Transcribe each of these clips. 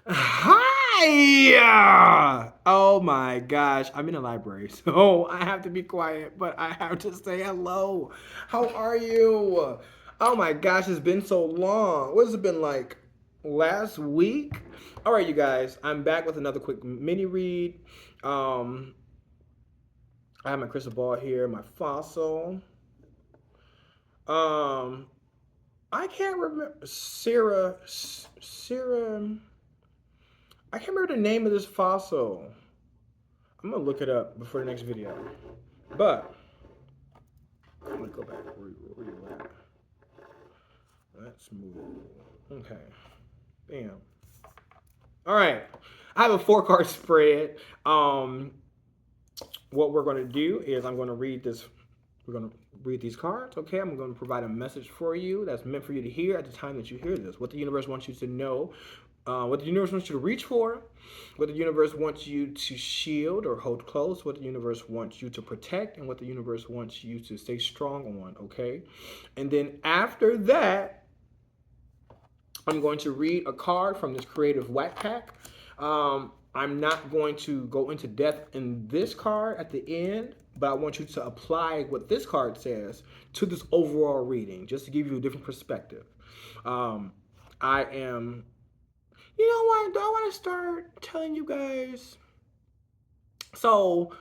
Hi! Oh my gosh, I'm in a library, so I have to be quiet, but I have to say hello. How are you? Oh my gosh, it's been so long. What has it been like? Last week? All right, you guys, I'm back with another quick mini read. Um, I have my crystal ball here, my fossil. Um, I can't remember Sarah. I can't remember the name of this fossil. I'm gonna look it up before the next video. But I'm gonna go back. Where you at? Let's move. Okay. Bam. All right. I have a 4 card spread. What we're gonna do is I'm gonna read this. We're gonna read these cards. Okay. I'm gonna provide a message for you that's meant for you to hear at the time that you hear this. What the universe wants you to know. What the universe wants you to reach for, what the universe wants you to shield or hold close, what the universe wants you to protect, and what the universe wants you to stay strong on, okay? And then after that, I'm going to read a card from this creative whack pack. I'm not going to go into depth in this card at the end, but I want you to apply what this card says to this overall reading, just to give you a different perspective. Um, I am You know what? Do I want to start telling you guys? So,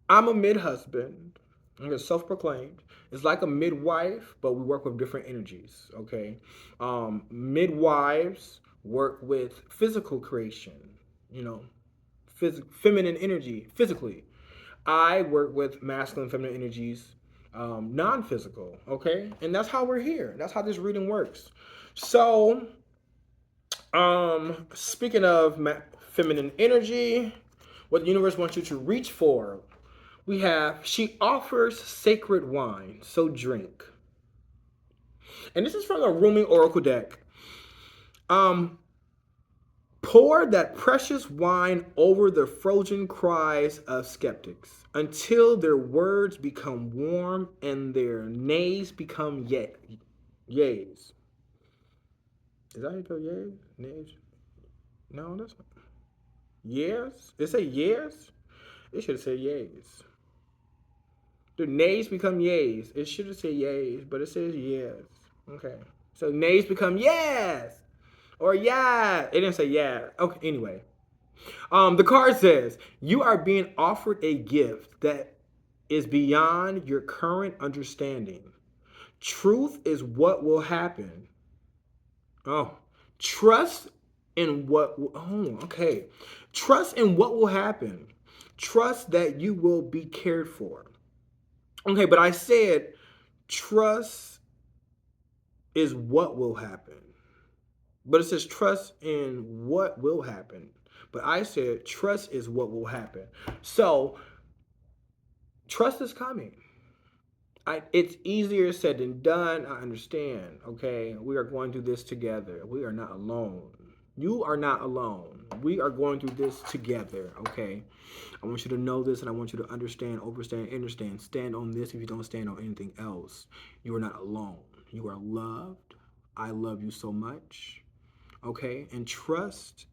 I'm a mid husband. I'm self proclaimed. It's like a midwife, but we work with different energies, okay? Midwives work with physical creation, you know, feminine energy, physically. I work with masculine, feminine energies, non physical, okay? And that's how we're here. That's how this reading works. So, speaking of feminine energy, what the universe wants you to reach for, we have she offers sacred wine, so drink. And this is from a Rumi Oracle deck. Um, Pour that precious wine over the frozen cries of skeptics until their words become warm and their nays become yays. Is that how you go yays? Nays? No, that's not. Yes? It say yes? It should have said yays. The nays become yays. It should have said yays, but it says yes. Okay. So nays become yes. Or yeah. It didn't say yeah. Okay, anyway. The card says, you are being offered a gift that is beyond your current understanding. Truth is what will happen. Oh. Trust in what okay. Trust in what will happen. Trust that you will be cared for. Okay, but I said trust is what will happen. But it says trust in what will happen. But I said trust is what will happen. So trust is coming. It's easier said than done. I understand. Okay, we are going through this together. We are not alone. You are not alone. We are going through this together. Okay, I want you to know this, and I want you to understand, overstand, understand. Stand on this if you don't stand on anything else. You are not alone. You are loved. I love you so much. Okay, and trust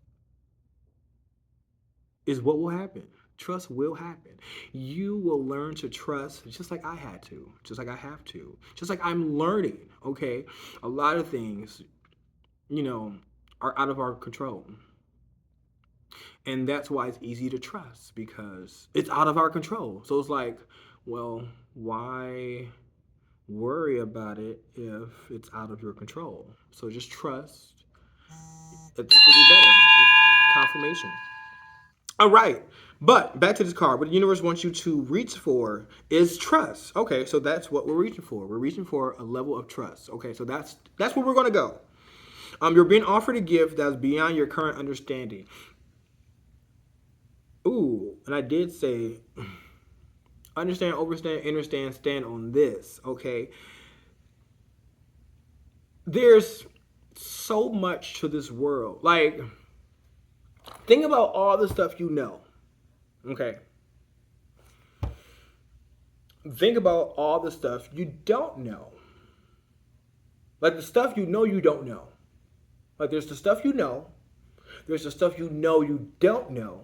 is what will happen. Trust will happen. You will learn to trust just like I had to, just like I have to, just like I'm learning. Okay, a lot of things, you know, are out of our control. And that's why it's easy to trust because it's out of our control. So it's like, well, why worry about it if it's out of your control? So just trust that things will be better. Confirmation. All right. But back to this card. What the universe wants you to reach for is trust. Okay, so that's what we're reaching for. We're reaching for a level of trust. Okay, so that's where we're gonna go. You're being offered a gift that's beyond your current understanding. Ooh, and I did say understand, overstand, understand, stand on this. Okay. There's so much to this world. Like, think about all the stuff you know. Okay. Think about all the stuff you don't know. Like the stuff you know you don't know. Like there's the stuff you know, There's the stuff you know you don't know.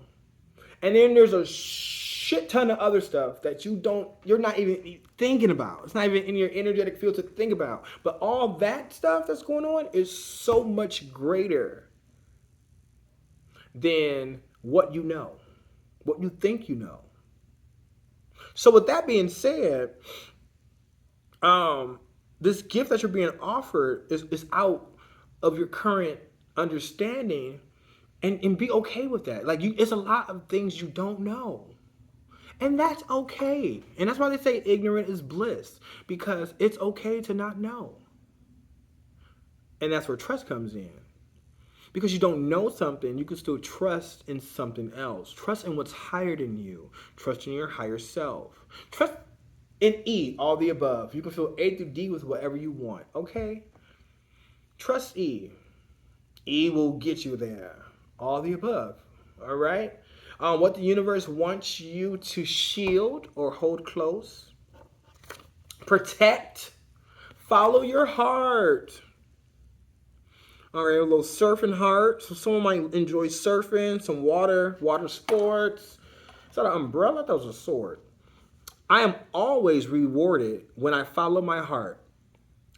And then there's a shit ton of other stuff that you're not even thinking about. It's not even in your energetic field to think about. But all that stuff that's going on is so much greater than what you know, what you think you know. So with that being said, this gift that you're being offered is out of your current understanding, and be okay with that. Like it's a lot of things you don't know. And that's okay. And that's why they say ignorant is bliss, because it's okay to not know. And that's where trust comes in. Because you don't know something, you can still trust in something else. Trust in what's higher than you. Trust in your higher self. Trust in E, all the above. You can fill A through D with whatever you want, okay? Trust E. E will get you there. All the above, all right? What the universe wants you to shield or hold close. Protect. Follow your heart. All right, a little surfing heart. So someone might enjoy surfing, some water sports. Is that an umbrella? I thought it was a sword. I am always rewarded when I follow my heart.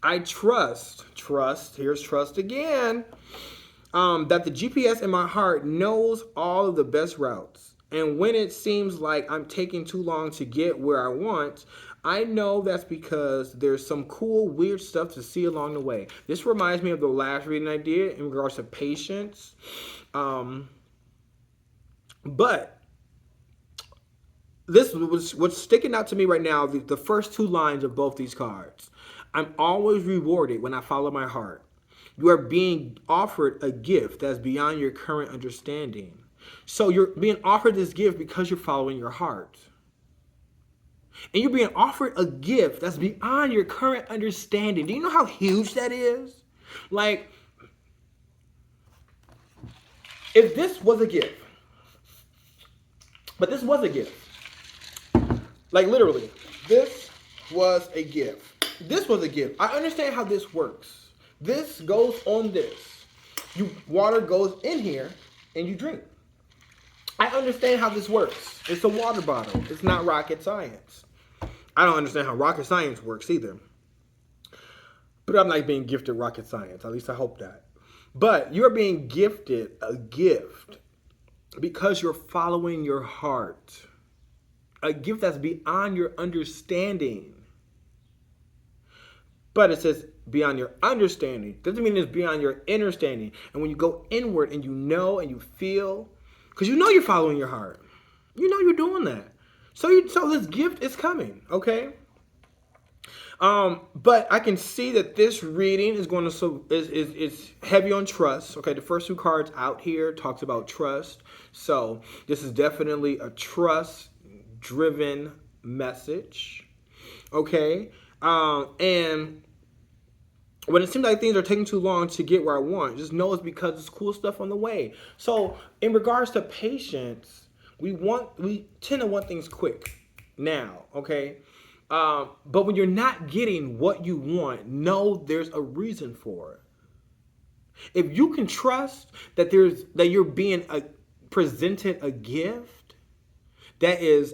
I trust, here's trust again, that the GPS in my heart knows all of the best routes. And when it seems like I'm taking too long to get where I want, I know that's because there's some cool, weird stuff to see along the way. This reminds me of the last reading I did in regards to patience. But this was what's sticking out to me right now, the first two lines of both these cards. I'm always rewarded when I follow my heart. You are being offered a gift that's beyond your current understanding. So you're being offered this gift because you're following your heart. And you're being offered a gift that's beyond your current understanding. Do you know how huge that is? Like, if this was a gift, but this was a gift. Like literally, this was a gift. This was a gift. I understand how this works. This goes on this. Water goes in here and you drink. I understand how this works. It's a water bottle. It's not rocket science. I don't understand how rocket science works either. But I'm not being gifted rocket science. At least I hope that. But you're being gifted a gift because you're following your heart. A gift that's beyond your understanding. But it says beyond your understanding. Doesn't mean it's beyond your understanding. And when you go inward and you know and you feel, because you know you're following your heart. You know you're doing that. So this gift is coming, okay? But I can see that this reading is going to is heavy on trust. Okay, the first two cards out here talks about trust. So this is definitely a trust-driven message. Okay, and when it seems like things are taking too long to get where I want, just know it's because there's cool stuff on the way. So in regards to patience, we tend to want things quick now, okay? But when you're not getting what you want, know there's a reason for it. If you can trust that you're being presented a gift that is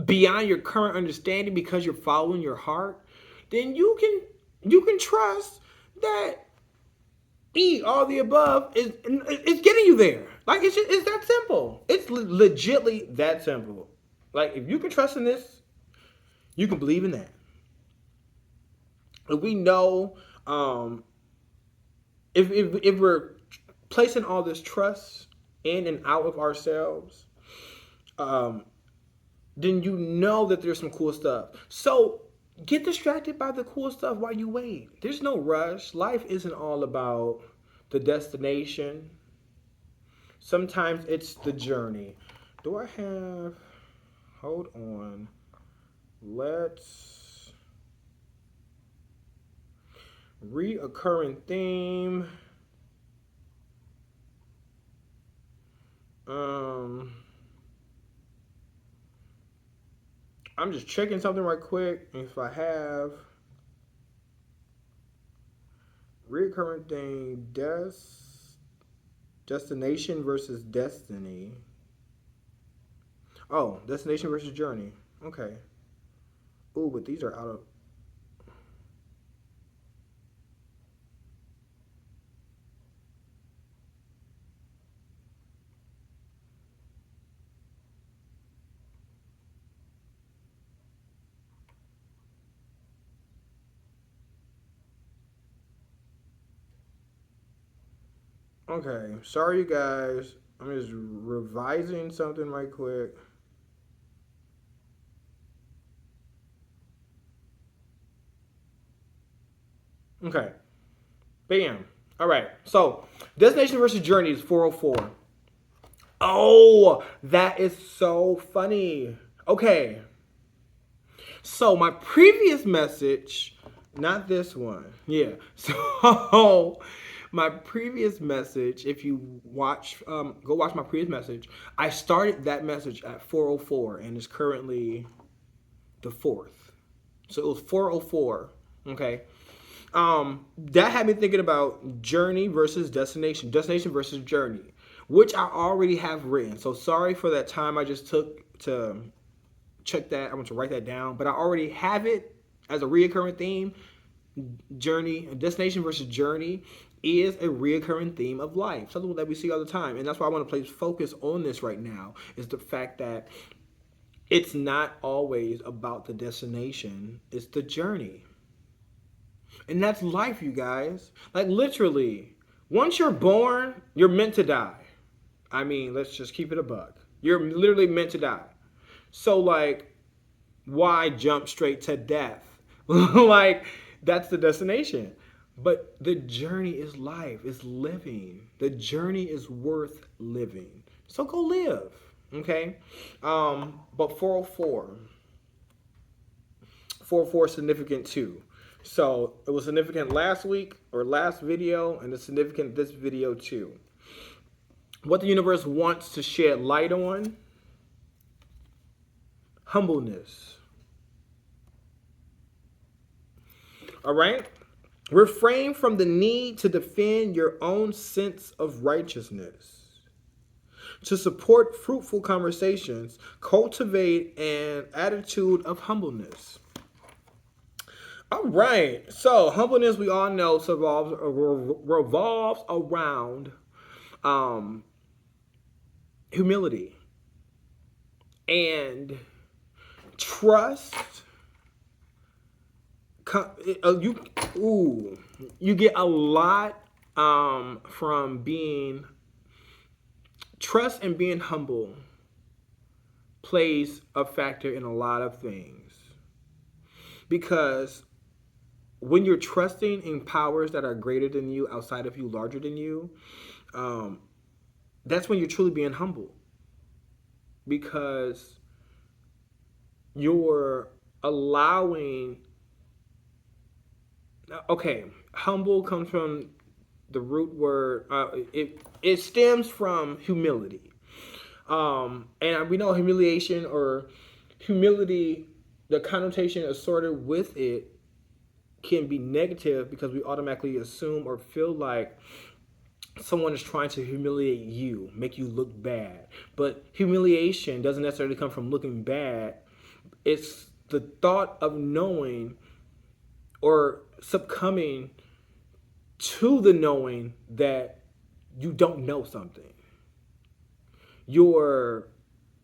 beyond your current understanding because you're following your heart, then you can trust that all the above is getting you there. Like it's that simple. It's legitly that simple. Like if you can trust in this, you can believe in that. If we know, if we're placing all this trust in and out of ourselves, then you know that there's some cool stuff. So get distracted by the cool stuff while you wait. There's no rush. Life isn't all about the destination. Sometimes it's the journey. Do I have... Hold on. Let's... Reoccurring theme. I'm just checking something right quick. If I have recurrent thing, Destination versus destiny. Oh, destination versus journey. Okay. Ooh, but these are out of. Okay. Sorry, you guys. I'm just revising something right quick. Okay. Bam. All right. So, destination versus journey is 404. Oh, that is so funny. Okay. So, my previous message, not this one. Yeah. So, my previous message, if you watch, go watch my previous message, I started that message at 404 and it's currently the fourth. So, it was 404. Okay. That had me thinking about journey versus destination versus journey, which I already have written. So sorry for that time I just took to check that. I want to write that down, but I already have it as a reoccurring theme. Journey, destination versus journey is a reoccurring theme of life, something that we see all the time, and that's why I want to place focus on this right now. Is the fact that it's not always about the destination; it's the journey. And that's life, you guys. Like literally, once you're born, you're meant to die. I mean, let's just keep it a buck. You're literally meant to die. So like, why jump straight to death? Like, that's the destination. But the journey is life, is living. The journey is worth living. So go live. Okay? But 404. 404 is significant too. So it was significant last week or last video, and it's significant this video too. What the universe wants to shed light on: humbleness. All right? Refrain from the need to defend your own sense of righteousness. To support fruitful conversations, cultivate an attitude of humbleness. All right. So humbleness, we all know, revolves around humility and trust. You get a lot from being trust, and being humble plays a factor in a lot of things, because when you're trusting in powers that are greater than you, outside of you, larger than you, that's when you're truly being humble, because you're allowing. Okay, humble comes from the root word. It stems from humility, and we know humiliation or humility. The connotation assorted with it can be negative, because we automatically assume or feel like someone is trying to humiliate you, make you look bad. But humiliation doesn't necessarily come from looking bad. It's the thought of knowing or succumbing to the knowing that you don't know something.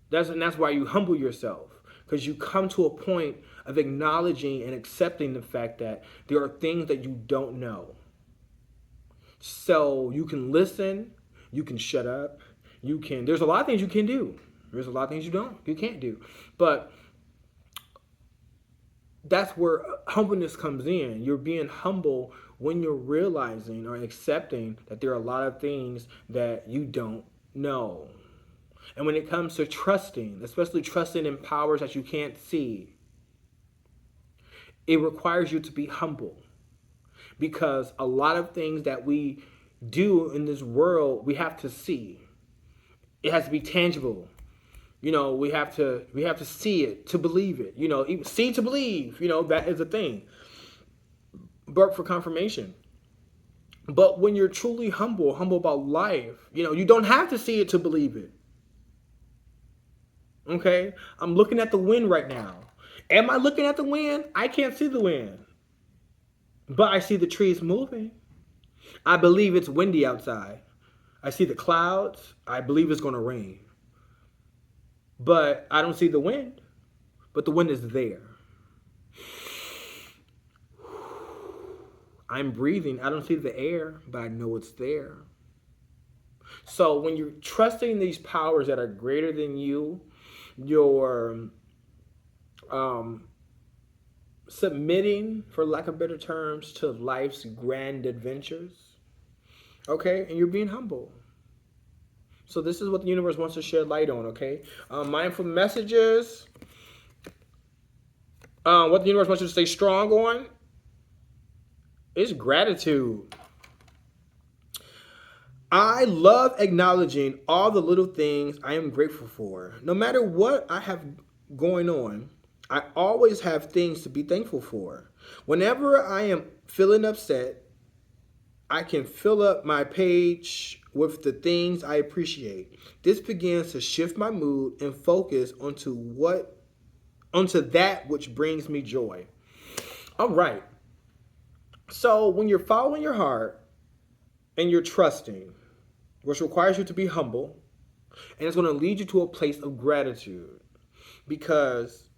That's why you humble yourself, because you come to a point of acknowledging and accepting the fact that there are things that you don't know. So you can listen, you can shut up, there's a lot of things you can do. There's a lot of things you can't do. But that's where humbleness comes in. You're being humble when you're realizing or accepting that there are a lot of things that you don't know. And when it comes to trusting, especially trusting in powers that you can't see, it requires you to be humble, because a lot of things that we do in this world, we have to see. It has to be tangible. We have to see it to believe it. Even see to believe. That is a thing. But for confirmation. But when you're truly humble about life, you don't have to see it to believe it. Okay? I'm looking at the wind right now. Am I looking at the wind? I can't see the wind. But I see the trees moving. I believe it's windy outside. I see the clouds. I believe it's going to rain. But I don't see the wind. But the wind is there. I'm breathing. I don't see the air, but I know it's there. So when you're trusting these powers that are greater than you, you're submitting, for lack of better terms, to life's grand adventures. Okay? And you're being humble. So this is what the universe wants to shed light on, okay? Mindful messages. What the universe wants you to stay strong on is gratitude. I love acknowledging all the little things I am grateful for. No matter what I have going on, I always have things to be thankful for. Whenever I am feeling upset, I can fill up my page with the things I appreciate. This begins to shift my mood and focus onto that which brings me joy. All right. So when you're following your heart and you're trusting, which requires you to be humble, and it's going to lead you to a place of gratitude. Because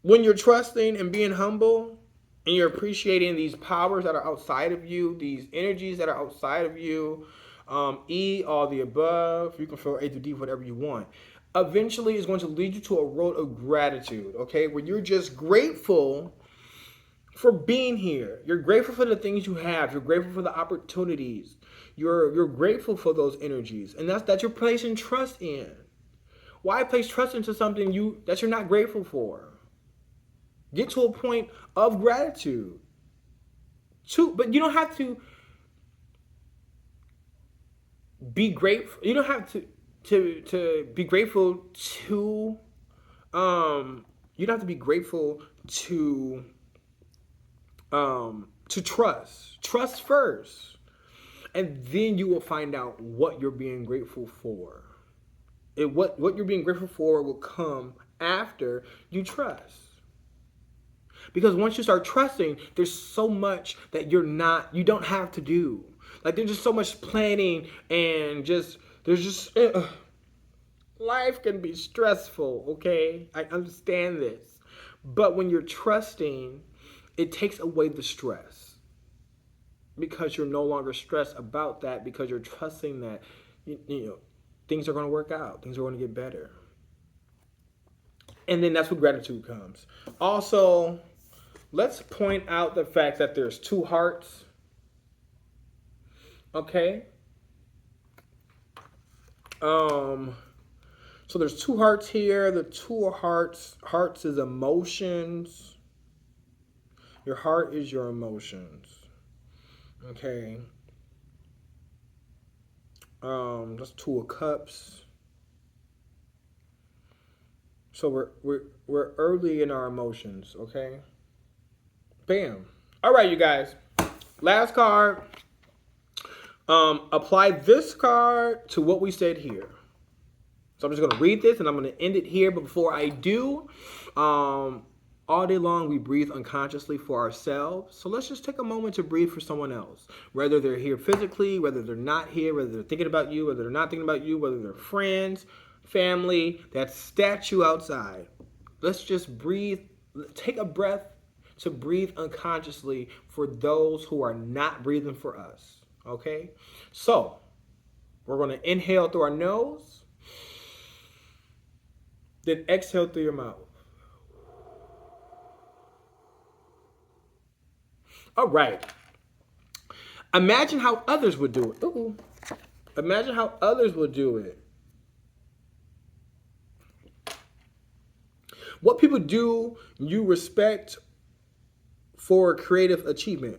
when you're trusting and being humble, and you're appreciating these powers that are outside of you, these energies that are outside of you, all the above, you can fill A through D, whatever you want. Eventually, it's going to lead you to a road of gratitude, okay? Where you're just grateful for being here. You're grateful for the things you have. You're grateful for the opportunities. You're grateful for those energies. And that you're placing trust in. Why place trust into something that you're not grateful for? Get to a point of gratitude. But you don't have to be grateful. You don't have to be grateful to you don't have to be grateful to trust. Trust first. And then you will find out what you're being grateful for. What you're being grateful for will come after you trust. Because once you start trusting, there's so much that you don't have to do. Like there's just so much planning and life can be stressful, okay? I understand this. But when you're trusting, it takes away the stress. Because you're no longer stressed about that, because you're trusting that things are going to work out, things are going to get better. And then that's where gratitude comes. Also, let's point out the fact that there's two hearts. Okay? So there's two hearts here. The two hearts is emotions. Your heart is your emotions. Okay. That's Two of Cups. So we're early in our emotions, okay? Bam. All right, you guys. Last card. Apply this card to what we said here. So I'm just going to read this and I'm going to end it here. But before I do, all day long we breathe unconsciously for ourselves. So let's just take a moment to breathe for someone else. Whether they're here physically, whether they're not here, whether they're thinking about you, whether they're not thinking about you, whether they're friends, family, that statue outside. Let's just breathe. Take a breath to breathe unconsciously for those who are not breathing for us. Okay? So, we're going to inhale through our nose, then exhale through your mouth. All right. Imagine how others would do it. Ooh. Imagine how others would do it. What people do you respect for creative achievement?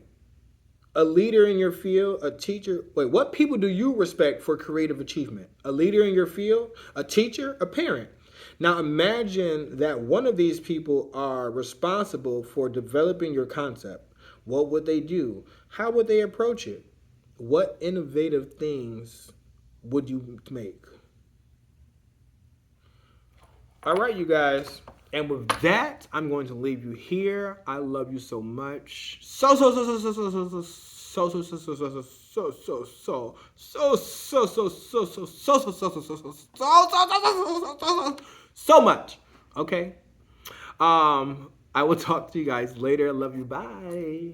A leader in your field, a teacher. Wait, what people do you respect for creative achievement? A leader in your field, a teacher, a parent. Now imagine that one of these people are responsible for developing your concept. What would they do? How would they approach it? What innovative things would you make? All right, you guys. And with that, I'm going to leave you here. I love you so much. So much. Okay. I will talk to you guys later. Love you. Bye.